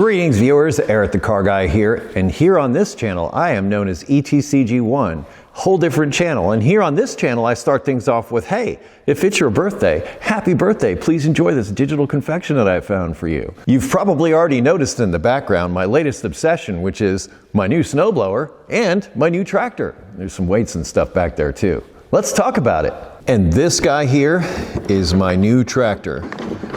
Greetings viewers, Eric the Car Guy here, and here on this channel I am known as ETCG1, whole different channel. And here on this channel I start things off with, hey, if it's your birthday, happy birthday, please enjoy this digital confection that I found for you. You've probably already noticed in the background my latest obsession, which is my new snowblower and my new tractor. There's some weights and stuff back there too. Let's talk about it. And this guy here is my new tractor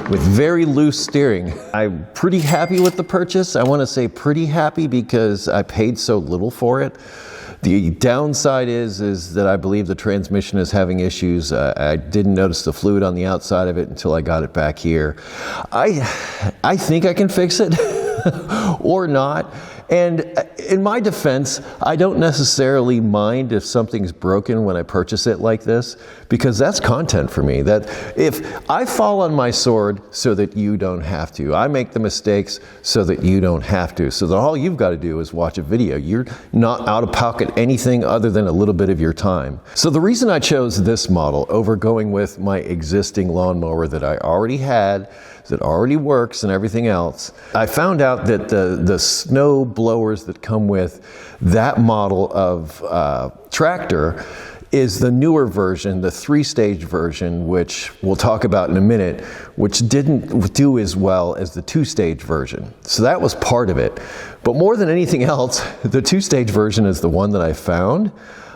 with very loose steering. I'm pretty happy with the purchase. I want to say pretty happy because I paid so little for it. The downside is that I believe the transmission is having issues. I didn't notice the fluid on the outside of it until I got it back here. I think I can fix it or not. And in my defense, I don't necessarily mind if something's broken when I purchase it like this, because that's content for me. That if I fall on my sword so that you don't have to, I make the mistakes so that you don't have to, so that all you've got to do is watch a video. You're not out of pocket anything other than a little bit of your time. So the reason I chose this model over going with my existing lawnmower that I already had, that already works and everything else, I found out that the snow blowers that come with that model of tractor is the newer version, the 3-stage version, which we'll talk about in a minute, which didn't do as well as the 2-stage version. So that was part of it. But more than anything else, the 2-stage version is the one that I found.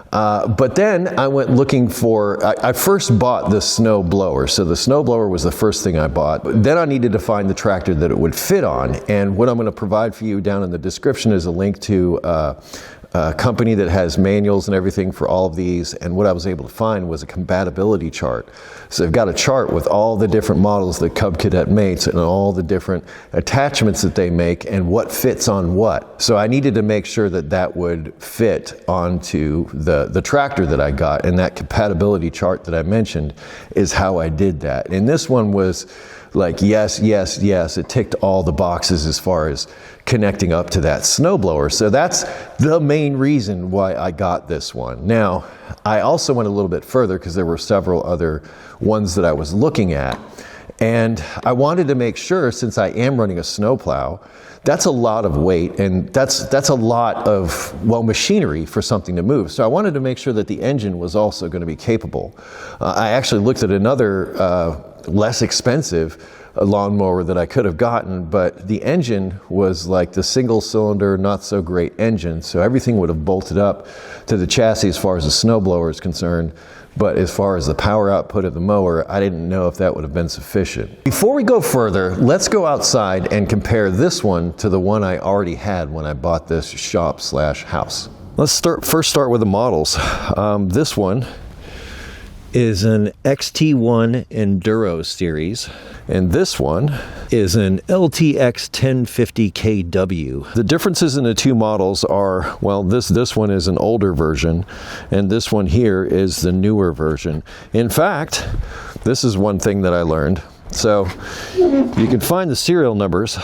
But then I went looking for, I first bought the snow blower. So the snow blower was the first thing I bought. But then I needed to find the tractor that it would fit on. And what I'm going to provide for you down in the description is a link to a company that has manuals and everything for all of these. And what I was able to find was a compatibility chart. So they've got a chart with all the different models that Cub Cadet makes and all the different attachments that they make and what fits on what. So I needed to make sure that that would fit onto the tractor that I got, and that compatibility chart that I mentioned is how I did that. And this one was like, yes, yes, yes, it ticked all the boxes as far as connecting up to that snowblower. So that's the main reason why I got this one. Now, I also went a little bit further because there were several other ones that I was looking at. And I wanted to make sure, since I am running a snowplow, that's a lot of weight and that's a lot of, well, machinery for something to move. So I wanted to make sure that the engine was also going to be capable. I actually looked at another less expensive lawnmower that I could have gotten, but the engine was like the single cylinder, not so great engine. So everything would have bolted up to the chassis as far as the snowblower is concerned. But as far as the power output of the mower, I didn't know if that would have been sufficient. Before we go further, let's go outside and compare this one to the one I already had when I bought this shop/house. Let's first start with the models. This one is an XT1 Enduro series, and this one is an LTX 1050 KW. The differences in the two models are, well, this one is an older version, and this one here is the newer version. In fact, this is one thing that I learned. So you can find the serial numbers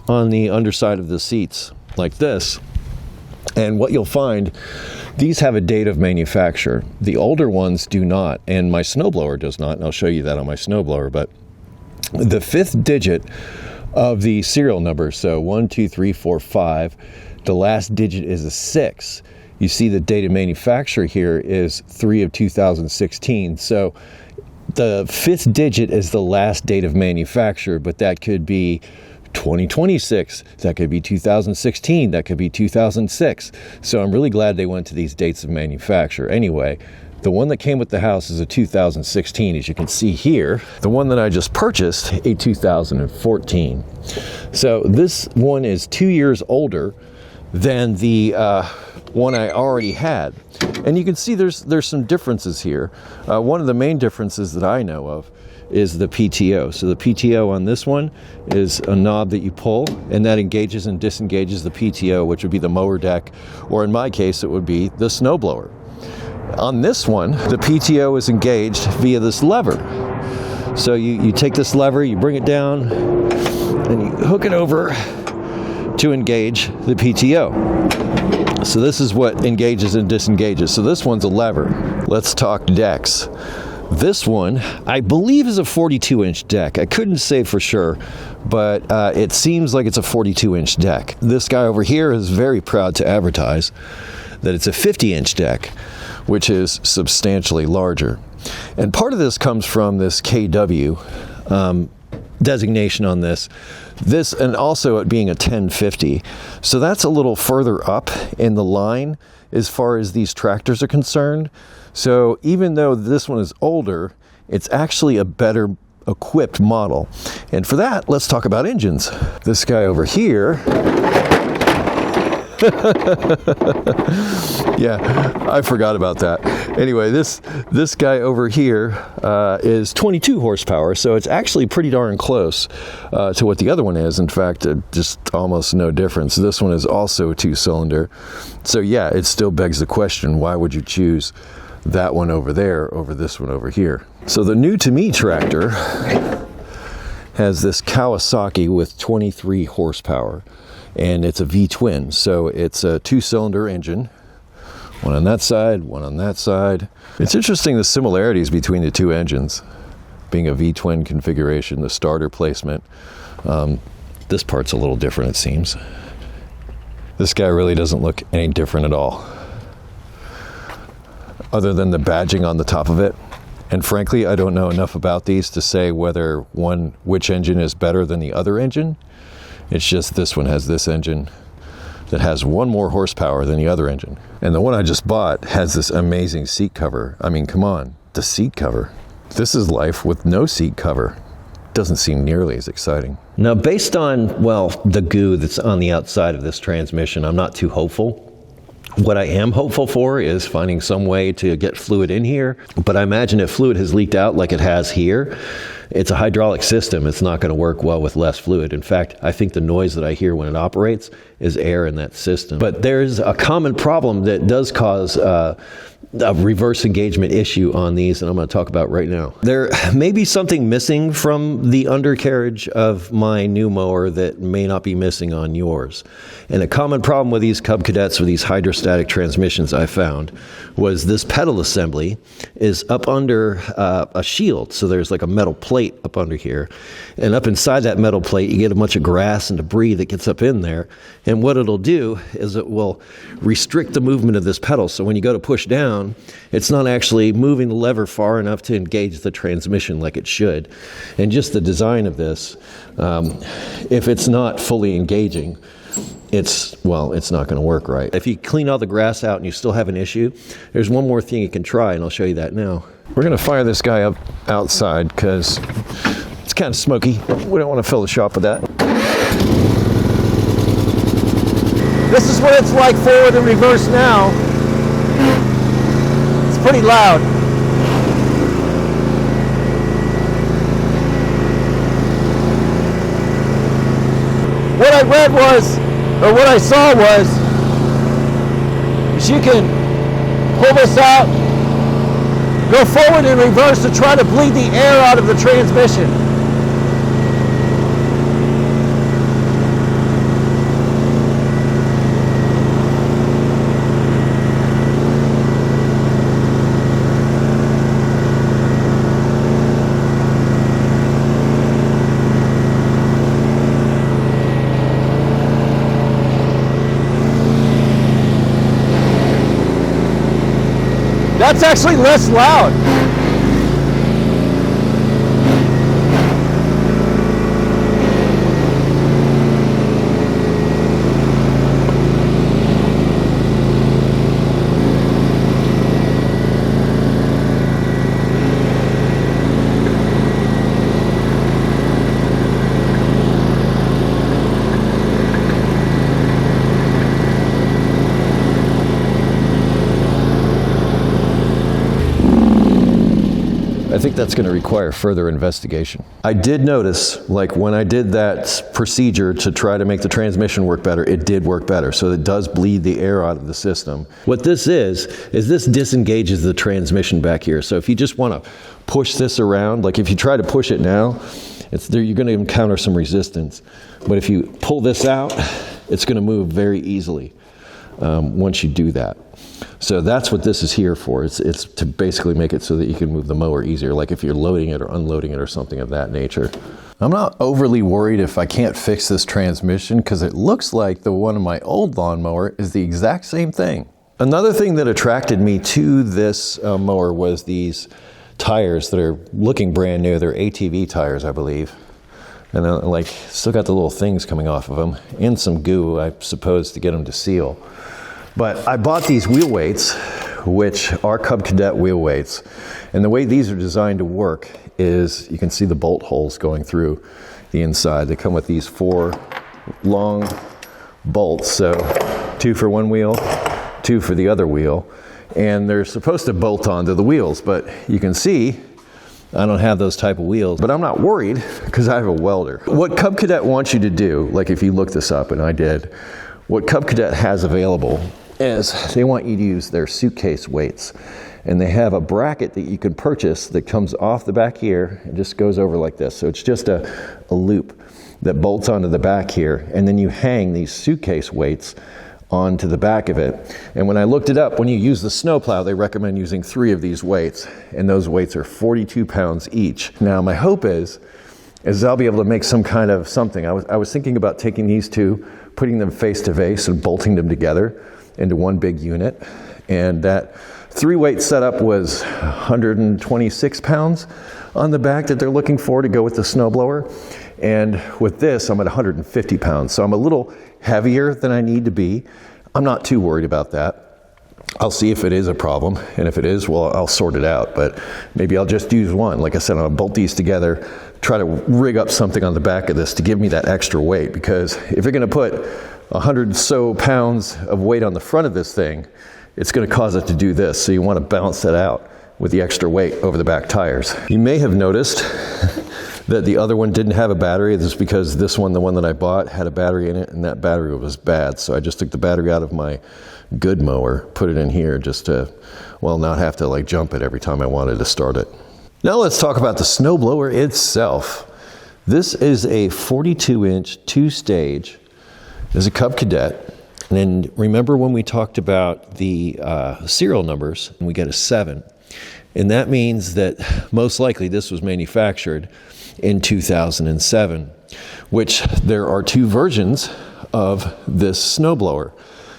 on the underside of the seats like this, and what you'll find, these have a date of manufacture. The older ones do not, and my snowblower does not, and I'll show you that on my snowblower. But the 5th digit of the serial number, so 1, 2, 3, 4, 5, the last digit is a 6. You see the date of manufacture here is 3 of 2016. So the 5th digit is the last date of manufacture, but that could be 2026, that could be 2016, that could be 2006. So I'm really glad they went to these dates of manufacture. Anyway, the one that came with the house is a 2016, as you can see here. The one that I just purchased, a 2014. So this one is 2 years older than the one I already had. And you can see there's some differences here. One of the main differences that I know of is the PTO. So the PTO on this one is a knob that you pull, and that engages and disengages the PTO, which would be the mower deck, or in my case, it would be the snowblower. On this one, the PTO is engaged via this lever. So you take this lever, you bring it down, and you hook it over to engage the PTO. So this is what engages and disengages. So this one's a lever. Let's talk decks. This one, I believe, is a 42-inch deck. I couldn't say for sure, but it seems like it's a 42-inch deck. This guy over here is very proud to advertise that it's a 50-inch deck, which is substantially larger. And part of this comes from this KW designation on this, and also it being a 1050. So that's a little further up in the line as far as these tractors are concerned. So even though this one is older, it's actually a better equipped model. And for that, let's talk about engines. This guy over here, yeah, I forgot about that. Anyway, this guy over here is 22 horsepower, so it's actually pretty darn close to what the other one is. In fact, just almost no difference. This one is also a 2-cylinder. So yeah, it still begs the question, why would you choose that one over there over this one over here? So the new to me tractor has this Kawasaki with 23 horsepower. And it's a V-twin, so it's a 2-cylinder engine. One on that side, one on that side. It's interesting the similarities between the two engines, being a V-twin configuration, the starter placement. This part's a little different, it seems. This guy really doesn't look any different at all, other than the badging on the top of it. And frankly, I don't know enough about these to say which engine is better than the other engine. It's just this one has this engine that has 1 more horsepower than the other engine. And the one I just bought has this amazing seat cover. I mean, come on, the seat cover. This is life with no seat cover. Doesn't seem nearly as exciting. Now, based on, well, the goo that's on the outside of this transmission, I'm not too hopeful. What I am hopeful for is finding some way to get fluid in here. But I imagine if fluid has leaked out like it has here, it's a hydraulic system. It's not going to work well with less fluid. In fact, I think the noise that I hear when it operates is air in that system. But there's a common problem that does cause a reverse engagement issue on these, and I'm going to talk about right now. There may be something missing from the undercarriage of my new mower that may not be missing on yours. And a common problem with these Cub Cadets or these hydrostatic transmissions I found was this pedal assembly is up under a shield. So there's like a metal plate up under here. And up inside that metal plate, you get a bunch of grass and debris that gets up in there. And what it'll do is it will restrict the movement of this pedal. So when you go to push down, it's not actually moving the lever far enough to engage the transmission like it should. And just the design of this, if it's not fully engaging, it's not going to work right. If you clean all the grass out and you still have an issue, there's one more thing you can try, and I'll show you that now. We're going to fire this guy up outside because it's kind of smoky. We don't want to fill the shop with that. This is what it's like forward and reverse now. It's pretty loud. What I read was, or what I saw was, is you can pull this out, go forward and reverse to try to bleed the air out of the transmission. That's actually less loud. I think that's going to require further investigation. I did notice, like when I did that procedure to try to make the transmission work better, it did work better. So it does bleed the air out of the system. What this is this disengages the transmission back here. So if you just want to push this around, like if you try to push it now, you're going to encounter some resistance. But if you pull this out, it's going to move very easily. once you do that. So that's what this is here for. It's to basically make it so that you can move the mower easier, like if you're loading it or unloading it or something of that nature. I'm not overly worried if I can't fix this transmission, because it looks like the one on my old lawnmower is the exact same thing. Another thing that attracted me to this mower was these tires that are looking brand new. They're ATV tires, I believe. And like, still got the little things coming off of them, and some goo, I suppose, to get them to seal. But I bought these wheel weights, which are Cub Cadet wheel weights. And the way these are designed to work is, you can see the bolt holes going through the inside. They come with these 4 long bolts, so 2 for one wheel, 2 for the other wheel. And they're supposed to bolt onto the wheels, but you can see I don't have those type of wheels, but I'm not worried because I have a welder. What Cub Cadet wants you to do, like if you look this up, and I did, what Cub Cadet has available is they want you to use their suitcase weights. And they have a bracket that you can purchase that comes off the back here and just goes over like this. So it's just a loop that bolts onto the back here, and then you hang these suitcase weights onto the back of it. And when I looked it up, when you use the snowplow, they recommend using 3 of these weights, and those weights are 42 pounds each. Now my hope is I'll be able to make some kind of something. I was thinking about taking these 2, putting them face to face and bolting them together into one big unit. And that 3-weight setup was 126 pounds on the back that they're looking for to go with the snowblower. And with this, I'm at 150 pounds. So I'm a little heavier than I need to be. I'm not too worried about that. I'll see if it is a problem. And if it is, well, I'll sort it out. But maybe I'll just use one. Like I said, I'll bolt these together, try to rig up something on the back of this to give me that extra weight. Because if you're going to put 100 so pounds of weight on the front of this thing, it's going to cause it to do this. So you want to balance that out with the extra weight over the back tires. You may have noticed that the other one didn't have a battery. This is because this one, the one that I bought, had a battery in it, and that battery was bad. So I just took the battery out of my good mower, put it in here just to, well, not have to like jump it every time I wanted to start it. Now let's talk about the snowblower itself. This is a 42-inch 2-stage. It's a Cub Cadet. And remember when we talked about the serial numbers, and we get a 7. And that means that most likely this was manufactured in 2007, which there are 2 versions of this snowblower.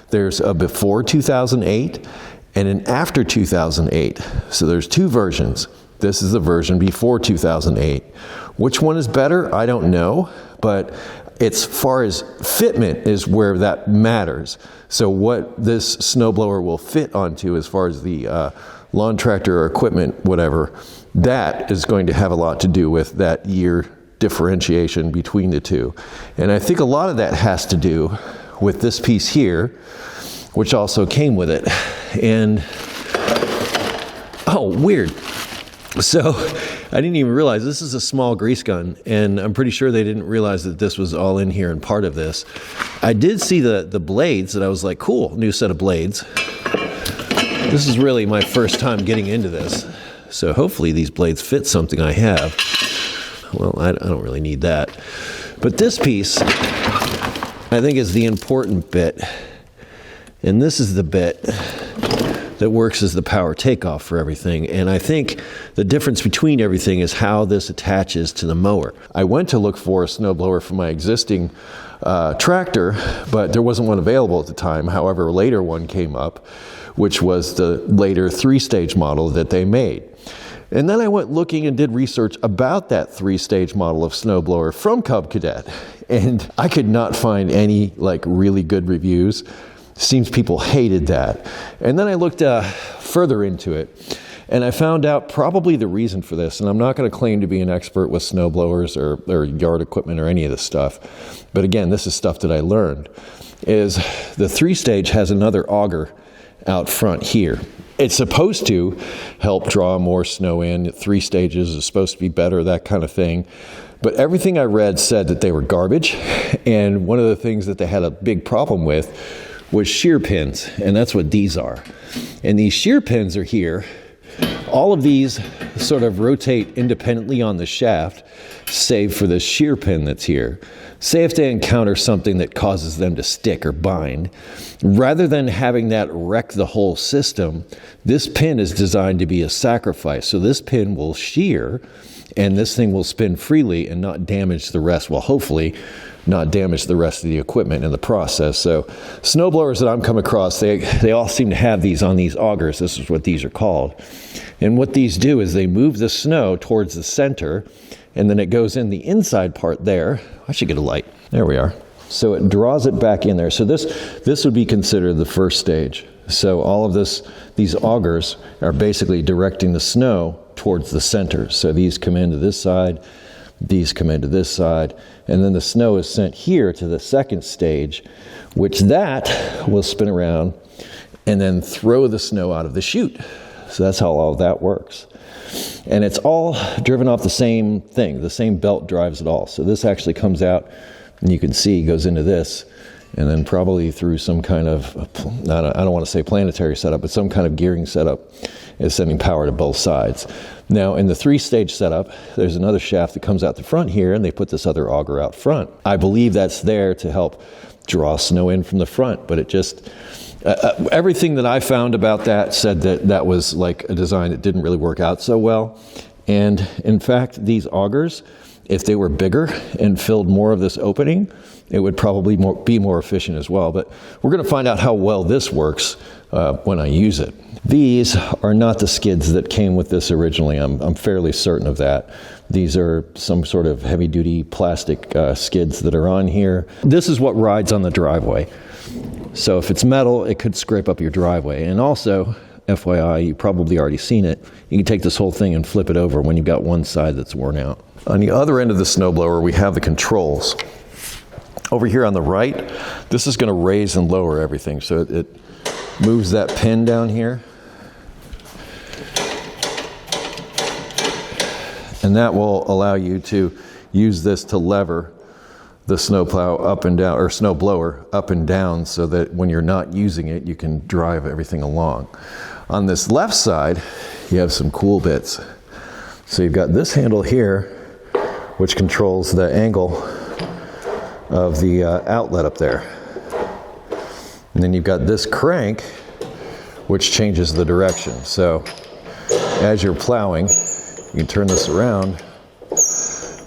There's a before 2008 and an after 2008. So there's 2 versions. This is the version before 2008. Which one is better? I don't know, but as far as fitment is where that matters. So what this snowblower will fit onto as far as the lawn tractor or equipment, whatever, that is going to have a lot to do with that year differentiation between the 2. And I think a lot of that has to do with this piece here, which also came with it. And, oh, weird. So I didn't even realize this is a small grease gun, and I'm pretty sure they didn't realize that this was all in here and part of this. I did see the blades, and I was like, cool, new set of blades. This is really my first time getting into this, so hopefully these blades fit something I have. Well, I don't really need that. But this piece, I think, is the important bit, and this is the bit that works as the power takeoff for everything. And I think the difference between everything is how this attaches to the mower. I went to look for a snowblower for my existing tractor, but there wasn't one available at the time. However, later one came up, which was the later 3-stage model that they made. And then I went looking and did research about that 3-stage model of snowblower from Cub Cadet, and I could not find any like really good reviews. Seems people hated that. And then I looked further into it, and I found out probably the reason for this. And I'm not going to claim to be an expert with snowblowers or yard equipment or any of this stuff. But again, this is stuff that I learned, is the 3-stage has another auger out front here. It's supposed to help draw more snow in. 3 stages is supposed to be better, that kind of thing. But everything I read said that they were garbage. And one of the things that they had a big problem with was shear pins, and that's what these are. And these shear pins are here All of these sort of rotate independently on the shaft, save for this shear pin that's here. Say if they encounter something that causes them to stick or bind, rather than having that wreck the whole system, this pin is designed to be a sacrifice. So this pin will shear, and this thing will spin freely and not damage the rest. Well, hopefully not damage the rest of the equipment in the process. So snowblowers that I'm coming across, they all seem to have these on these augers. This is what these are called. And what these do is they move the snow towards the center, and then it goes in the inside part there. I should get a light. There we are. So it draws it back in there. So this would be considered the first stage. So all of these augers are basically directing the snow towards the center. So these come into this side, these come into this side, and then the snow is sent here to the second stage, which that will spin around and then throw the snow out of the chute. So that's how all of that works. And it's all driven off the same thing. The same belt drives it all. So this actually comes out, and you can see goes into this, and then probably through some kind of, I don't want to say planetary setup, but some kind of gearing setup is sending power to both sides. Now, in the 3-stage setup, there's another shaft that comes out the front here, and they put this other auger out front. I believe that's there to help draw snow in from the front, but it just, everything that I found about that said that that was like a design that didn't really work out so well. And in fact, these augers, if they were bigger and filled more of this opening, it would probably be more efficient as well. But we're going to find out how well this works when I use it. These are not the skids that came with this originally. I'm fairly certain of that. These are some sort of heavy-duty plastic skids that are on here. This is what rides on the driveway. So if it's metal, it could scrape up your driveway. And also, FYI, you've probably already seen it, you can take this whole thing and flip it over when you've got one side that's worn out. On the other end of the snowblower, we have the controls. Over here on the right, this is going to raise and lower everything. So it moves that pin down here. And that will allow you to use this to lever the snowplow up and down, or snowblower up and down, so that when you're not using it, you can drive everything along. On this left side, you have some cool bits. So you've got this handle here, which controls the angle of the outlet up there. And then you've got this crank, which changes the direction. So as you're plowing, you can turn this around,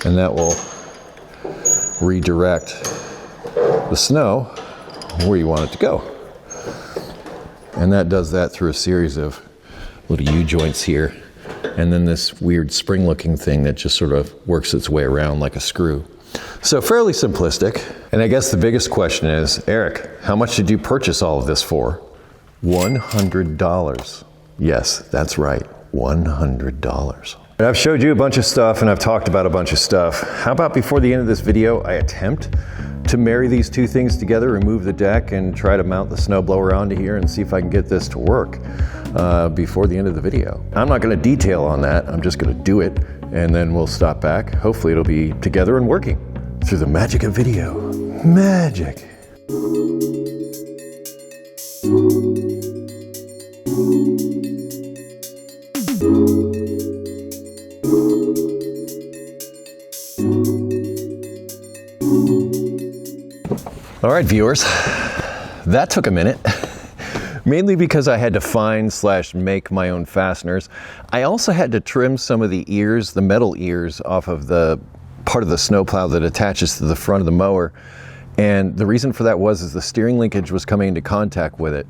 and that will redirect the snow where you want it to go. And that does that through a series of little U-joints here, and then this weird spring-looking thing that just sort of works its way around like a screw. So fairly simplistic. And I guess the biggest question is, Eric, how much did you purchase all of this for? $100. Yes, that's right, $100. I've showed you a bunch of stuff, and I've talked about a bunch of stuff. How about before the end of this video, I attempt to marry these two things together, remove the deck, and try to mount the snowblower onto here and see if I can get this to work before the end of the video. I'm not going to detail on that. I'm just going to do it, and then we'll stop back. Hopefully it'll be together and working through the magic of video. Magic. All right, viewers, that took a minute, mainly because I had to find/make my own fasteners. I also had to trim some of the ears, the metal ears, off of the part of the snowplow that attaches to the front of the mower. And the reason for that is the steering linkage was coming into contact with it.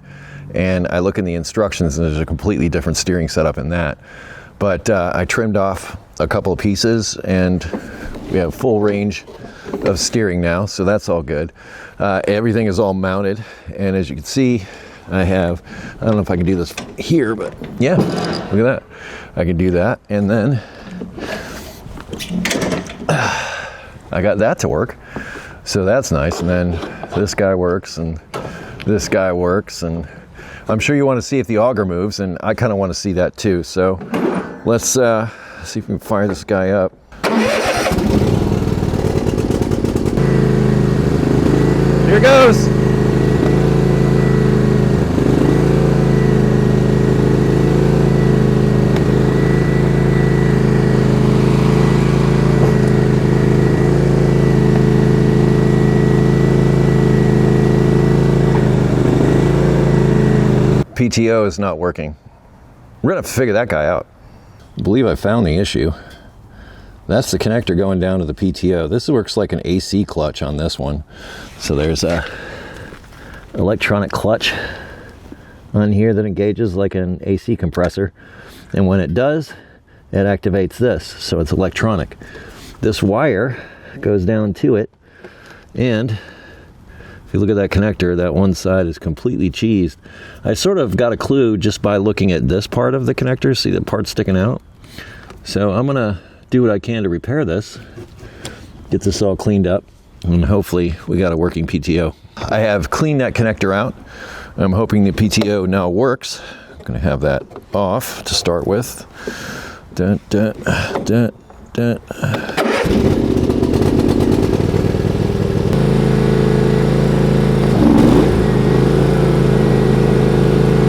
And I look in the instructions, and there's a completely different steering setup in that. But I trimmed off a couple of pieces, and we have full range of steering now, so that's all good. Everything is all mounted, and as you can see, I don't know if I can do this here, but yeah, look at that. I can do that, and then I got that to work, so that's nice. And then this guy works, and this guy works, and I'm sure you want to see if the auger moves, and I kind of want to see that too. So let's see if we can fire this guy up. Here goes. PTO is not working. We're gonna have to figure that guy out. I believe I found the issue. That's the connector going down to the PTO. This works like an AC clutch on this one. So there's a electronic clutch on here that engages like an AC compressor. And when it does, it activates this. So it's electronic. This wire goes down to it. And if you look at that connector, that one side is completely cheesed. I sort of got a clue just by looking at this part of the connector. See the part sticking out? So I'm gonna do what I can to repair this, get this all cleaned up, and hopefully we got a working PTO. I have cleaned that connector out. I'm hoping the PTO now works. I'm gonna have that off to start with. Dun, dun, dun, dun.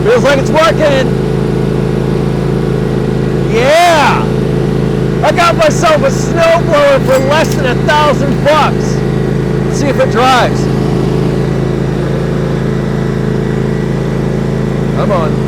Feels like it's working. Yeah! I got myself a snowblower for less than $1,000. Let's see if it drives. Come on.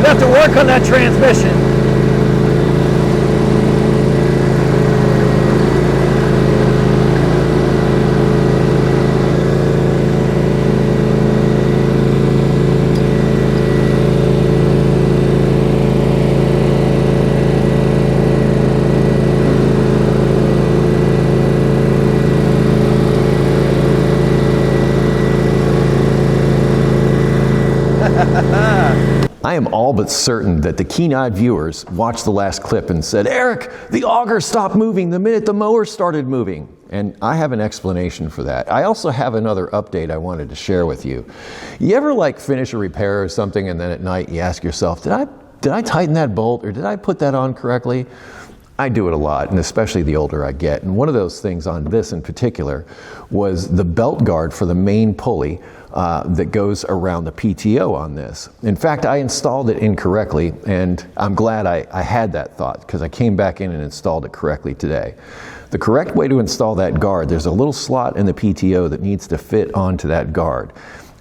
Have to work on that transmission. I am all but certain that the keen-eyed viewers watched the last clip and said, "Eric, the auger stopped moving the minute the mower started moving." And I have an explanation for that. I also have another update I wanted to share with you. You ever like finish a repair or something and then at night you ask yourself, did I tighten that bolt or did I put that on correctly? I do it a lot, and especially the older I get. And one of those things on this in particular was the belt guard for the main pulley that goes around the PTO on this. In fact, I installed it incorrectly, and I'm glad I had that thought because I came back in and installed it correctly today. The correct way to install that guard, there's a little slot in the PTO that needs to fit onto that guard.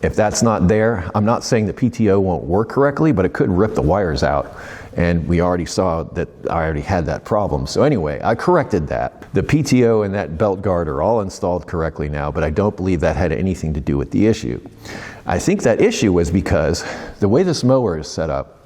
If that's not there, I'm not saying the PTO won't work correctly, but it could rip the wires out. And we already saw that I already had that problem. So anyway, I corrected that. The PTO and that belt guard are all installed correctly now, but I don't believe that had anything to do with the issue. I think that issue was because the way this mower is set up,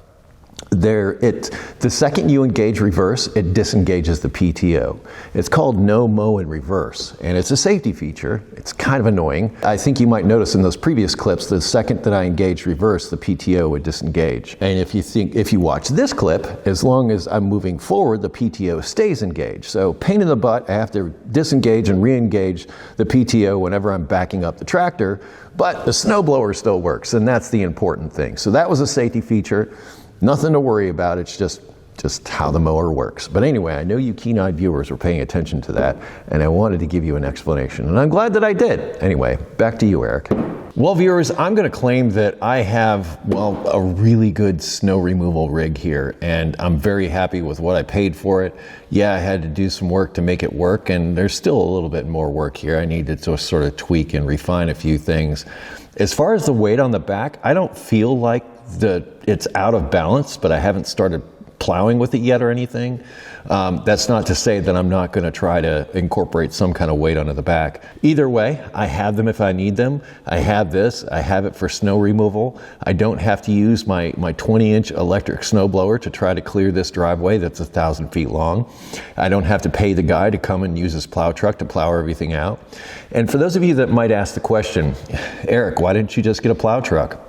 the second you engage reverse, it disengages the PTO. It's called no mow in reverse, and it's a safety feature. It's kind of annoying. I think you might notice in those previous clips, the second that I engaged reverse, the PTO would disengage. And if you watch this clip, as long as I'm moving forward, the PTO stays engaged. So pain in the butt, I have to disengage and re-engage the PTO whenever I'm backing up the tractor, but the snowblower still works, and that's the important thing. So that was a safety feature. Nothing to worry about, it's just how the mower works. But anyway, I know you keen-eyed viewers were paying attention to that, and I wanted to give you an explanation, and I'm glad that I did. Anyway, back to you, Eric. Well, viewers, I'm gonna claim that I have, well, a really good snow removal rig here, and I'm very happy with what I paid for it. Yeah, I had to do some work to make it work, and there's still a little bit more work here. I needed to sort of tweak and refine a few things. As far as the weight on the back, I don't feel like it's out of balance, but I haven't started plowing with it yet or anything. That's not to say that I'm not going to try to incorporate some kind of weight onto the back. Either way, I have them if I need them. I have this. I have it for snow removal. I don't have to use my 20-inch electric snowblower to try to clear this driveway that's 1,000 feet long. I don't have to pay the guy to come and use his plow truck to plow everything out. And for those of you that might ask the question, Eric, why didn't you just get a plow truck?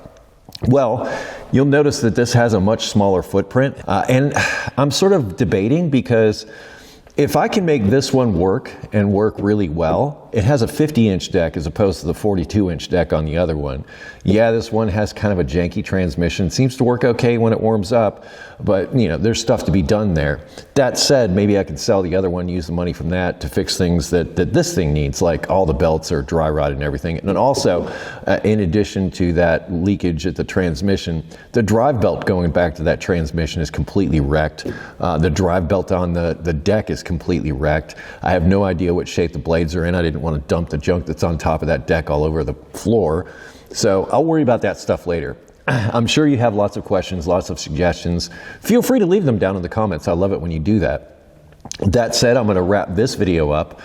Well, you'll notice that this has a much smaller footprint, and I'm sort of debating because if I can make this one work and work really well, it has a 50-inch deck as opposed to the 42-inch deck on the other one. Yeah, this one has kind of a janky transmission. Seems to work okay when it warms up, but you know, there's stuff to be done there. That said, maybe I could sell the other one, use the money from that to fix things that this thing needs, like all the belts are dry rotted and everything. And then also, in addition to that leakage at the transmission, the drive belt going back to that transmission is completely wrecked. The drive belt on the deck is completely wrecked. I have no idea what shape the blades are in. I didn't want to dump the junk that's on top of that deck all over the floor. So I'll worry about that stuff later. I'm sure you have lots of questions, lots of suggestions. Feel free to leave them down in the comments. I love it when you do that. That said, I'm going to wrap this video up.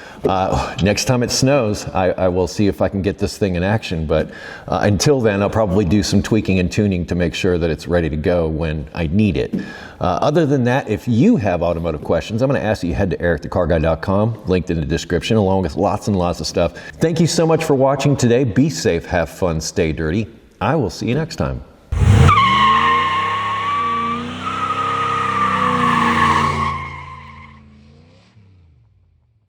Next time it snows, I will see if I can get this thing in action. But until then, I'll probably do some tweaking and tuning to make sure that it's ready to go when I need it. Other than that, if you have automotive questions, I'm going to ask you to head to ericthecarguy.com, linked in the description, along with lots and lots of stuff. Thank you so much for watching today. Be safe, have fun, stay dirty. I will see you next time.